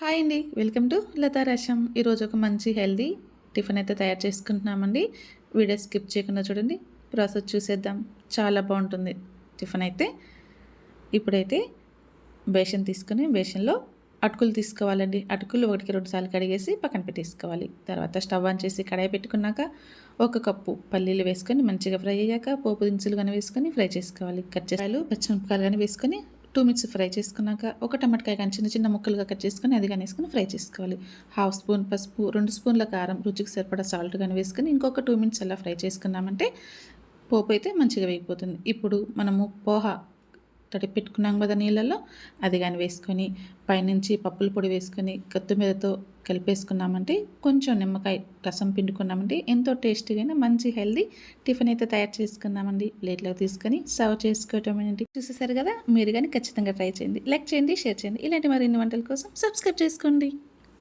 Hi అండి. Welcome to Lata రసం. ఈరోజు ఒక మంచి హెల్తీ టిఫిన్ అయితే తయారు చేసుకుంటున్నామండి. వీడియో స్కిప్ చేయకుండా చూడండి. ప్రాసెస్ చూసేద్దాం. చాలా బాగుంటుంది టిఫిన్ అయితే. ఇప్పుడైతే బేషన్ తీసుకుని బేషన్లో అటుకులు తీసుకోవాలండి. అటుకులు 1కి 2 సార్లు కడిగేసి పక్కన పెట్టేసుకోవాలి. తర్వాత స్టవ్ ఆన్ చేసి కడాయి పెట్టుకున్నాక 1 కప్పు పల్లీలు వేసుకొని మంచిగా ఫ్రై అయ్యాక పోపు దినుసులు కానీ వేసుకొని ఫ్రై చేసుకోవాలి. కట్ చేసి పచ్చిమిరపకాయలు కానీ వేసుకొని 2 మినిట్స్ ఫ్రై చేసుకున్నాక ఒక టమాటకాయ కానీ చిన్న చిన్న ముక్కలుగా కట్ చేసుకొని అది కానీ వేసుకొని ఫ్రై చేసుకోవాలి. 1/2 స్పూన్ పసుపు, 2 స్పూన్ల కారం, రుచికి సరిపడా సాల్ట్ కానీ వేసుకొని ఇంకొక 2 మినిట్స్ అలా ఫ్రై చేసుకున్నామంటే పోపు అయితే మంచిగా వేగిపోతుంది. ఇప్పుడు మనము పోహ తడిపి పెట్టుకున్నాం కదా నీళ్ళల్లో, అది కానీ వేసుకొని పైనుంచి పప్పుల పొడి వేసుకొని కొత్తిమీరతో కలిపేసుకున్నామంటే కొంచెం నిమ్మకాయ రసం పిండుకున్నామంటే ఎంతో టేస్టీగా మంచి హెల్దీ టిఫిన్ అయితే తయారు చేసుకున్నామండి. ప్లేట్లో తీసుకొని సర్వ్ చేసుకోవటం ఏంటి చూసేసారు కదా. మీరు కానీ ఖచ్చితంగా ట్రై చేయండి. లైక్ చేయండి, షేర్ చేయండి. ఇలాంటి మరిన్ని వంటల కోసం సబ్స్క్రైబ్ చేసుకోండి.